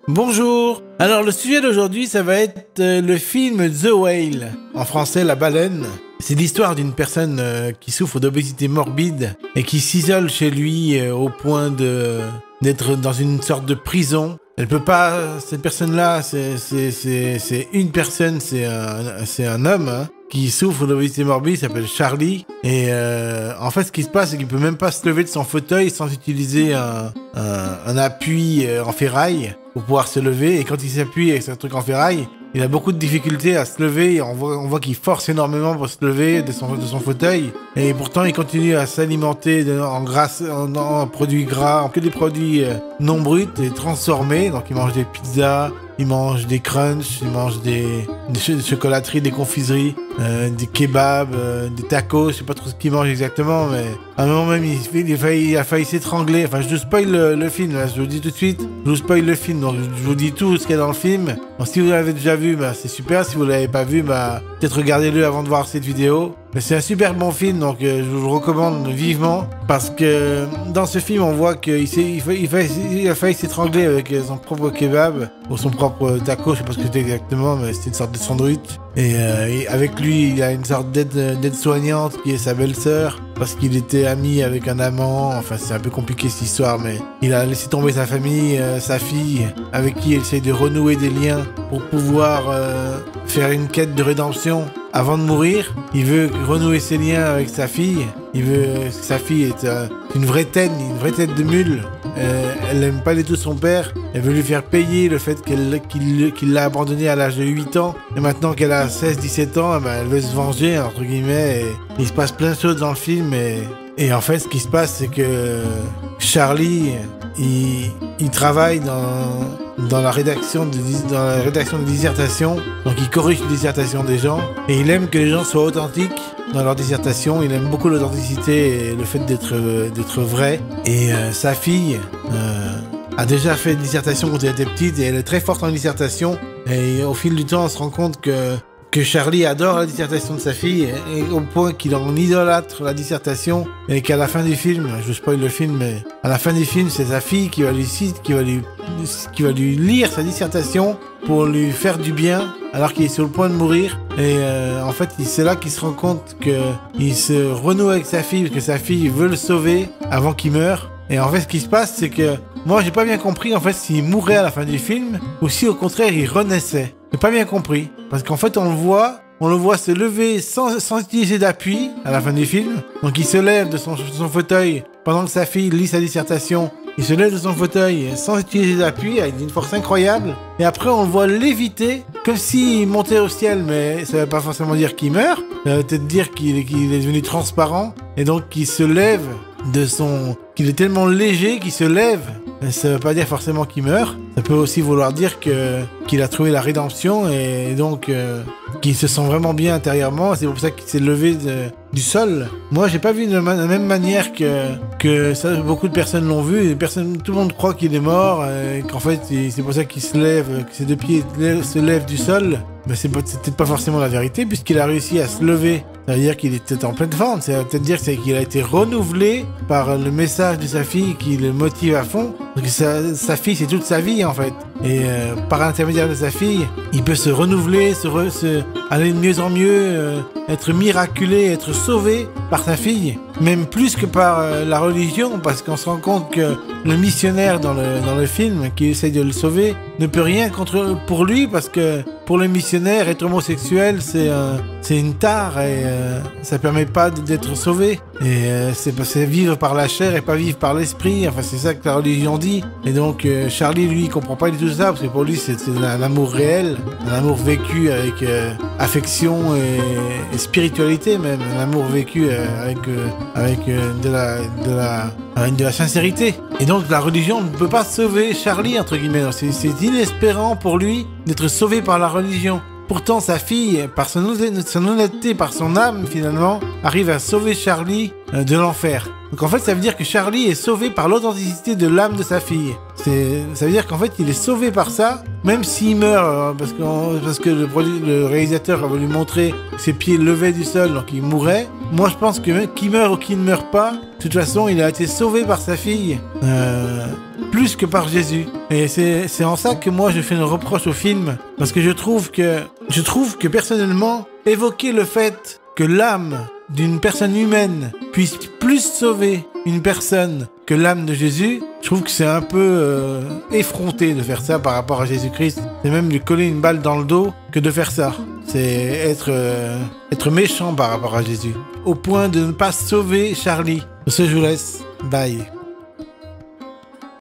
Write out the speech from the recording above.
Bonjour. Alors le sujet d'aujourd'hui, ça va être le film The Whale, en français La Baleine. C'est l'histoire d'une personne qui souffre d'obésité morbide et qui s'isole chez lui au point d'être dans une sorte de prison. Elle peut pas, cette personne-là, c'est une personne, c'est un homme, hein, qui souffre d'obésité morbide, il s'appelle Charlie. Et en fait, ce qui se passe, c'est qu'il peut même pas se lever de son fauteuil sans utiliser un appui en ferraille pour pouvoir se lever. Et quand il s'appuie avec ce truc en ferraille, il a beaucoup de difficultés à se lever. On voit qu'il force énormément pour se lever de son fauteuil. Et pourtant, il continue à s'alimenter en produits gras, en que des produits non bruts et transformés. Donc, il mange des pizzas, il mange des crunchs, il mange des chocolateries, des confiseries, des kebabs, des tacos. Je sais pas trop ce qu'il mange exactement, mais à un moment même, il a failli s'étrangler. Enfin, je vous spoil le film, là, je vous dis tout de suite. Je vous spoil le film, donc je vous dis tout ce qu'il y a dans le film. Donc, si vous l'avez déjà vu, bah, c'est super. Si vous l'avez pas vu, bah, peut-être regardez-le avant de voir cette vidéo. Mais c'est un super bon film, donc je vous le recommande vivement. Parce que dans ce film, on voit qu'il a failli s'étrangler avec son propre kebab, ou son propre taco, je sais pas ce que c'était exactement, mais c'était une sorte de sandwich. Et avec lui, il y a une sorte d'aide-soignante qui est sa belle-sœur, parce qu'il était ami avec un amant. Enfin, c'est un peu compliqué cette histoire, mais il a laissé tomber sa famille, sa fille, avec qui il essaye de renouer des liens pour pouvoir faire une quête de rédemption. Avant de mourir, il veut renouer ses liens avec sa fille. Sa fille est une vraie tête de mule. Elle n'aime pas du tout son père. Elle veut lui faire payer le fait qu'il l'a abandonnée à l'âge de 8 ans. Et maintenant qu'elle a 16-17 ans, ben, elle veut se venger, entre guillemets. Et il se passe plein de choses dans le film. Et en fait, ce qui se passe, c'est que Charlie, il travaille dans la rédaction de dissertation. Donc il corrige les dissertations des gens. Et il aime que les gens soient authentiques dans leur dissertation. Il aime beaucoup l'authenticité et le fait d'être vrai. Et sa fille a déjà fait une dissertation quand elle était petite. Et elle est très forte en dissertation. Et au fil du temps, on se rend compte que Charlie adore la dissertation de sa fille, et au point qu'il en idolâtre la dissertation, et qu'à la fin du film, je spoil le film, mais à la fin du film, c'est sa fille qui va lui lire sa dissertation pour lui faire du bien, alors qu'il est sur le point de mourir. Et en fait, c'est là qu'il se rend compte qu'il se renoue avec sa fille, parce que sa fille veut le sauver avant qu'il meure. Et en fait, ce qui se passe, c'est que moi, j'ai pas bien compris, en fait, s'il mourait à la fin du film, ou si, au contraire, il renaissait. J'ai pas bien compris. Parce qu'en fait, on le voit se lever sans utiliser d'appui à la fin du film. Donc, il se lève de son fauteuil pendant que sa fille lit sa dissertation. Il se lève de son fauteuil sans utiliser d'appui, avec une force incroyable. Et après, on le voit léviter, comme s'il montait au ciel, mais ça veut pas forcément dire qu'il meurt. Ça veut peut-être dire qu'il est devenu transparent. Et donc, qu'il se lève qu'il est tellement léger qu'il se lève. Ça veut pas dire forcément qu'il meurt. Ça peut aussi vouloir dire qu'il a trouvé la rédemption et donc qu'il se sent vraiment bien intérieurement. C'est pour ça qu'il s'est levé du sol. Moi, j'ai pas vu de la même manière que ça. Beaucoup de personnes l'ont vu. Tout le monde croit qu'il est mort. Qu'en fait, c'est pour ça qu'il se lève, que ses deux pieds se lèvent du sol. Mais c'est peut-être pas forcément la vérité, puisqu'il a réussi à se lever. Ça veut dire qu'il était en pleine forme. Ça veut peut-être dire qu'il a été renouvelé par le message de sa fille qui le motive à fond. Donc sa fille, c'est toute sa vie, en fait. Et par l'intermédiaire de sa fille, il peut se renouveler, aller de mieux en mieux, être miraculé, être sauvé par sa fille. Même plus que par la religion, parce qu'on se rend compte que le missionnaire dans le film, qui essaye de le sauver, ne peut rien pour lui, parce que pour le missionnaire, être homosexuel, c'est une tare, et ça permet pas d'être sauvé. Et c'est vivre par la chair et pas vivre par l'esprit. Enfin, c'est ça que la religion dit. Et donc, Charlie, lui, il comprend pas du tout ça, parce que pour lui, c'est un amour réel, un amour vécu avec affection et spiritualité même, un amour vécu avec de la sincérité. Et donc, la religion ne peut pas sauver Charlie, entre guillemets. C'est inespérant pour lui d'être sauvé par la religion. Pourtant, sa fille, par son honnêteté, par son âme, finalement, arrive à sauver Charlie de l'enfer. Donc en fait, ça veut dire que Charlie est sauvé par l'authenticité de l'âme de sa fille. Ça veut dire qu'en fait, il est sauvé par ça, même s'il meurt, parce que le réalisateur a voulu montrer que ses pieds levaient du sol, donc il mourrait. Moi, je pense que même qu'il meurt ou qu'il ne meurt pas, de toute façon, il a été sauvé par sa fille. plus que par Jésus. Et c'est en ça que moi je fais un reproche au film, parce que je trouve que personnellement, évoquer le fait que l'âme d'une personne humaine puisse plus sauver une personne que l'âme de Jésus, je trouve que c'est un peu effronté de faire ça par rapport à Jésus-Christ. C'est même lui coller une balle dans le dos que de faire ça. C'est être méchant par rapport à Jésus. Au point de ne pas sauver Charlie. Sur ce, je vous laisse. Bye.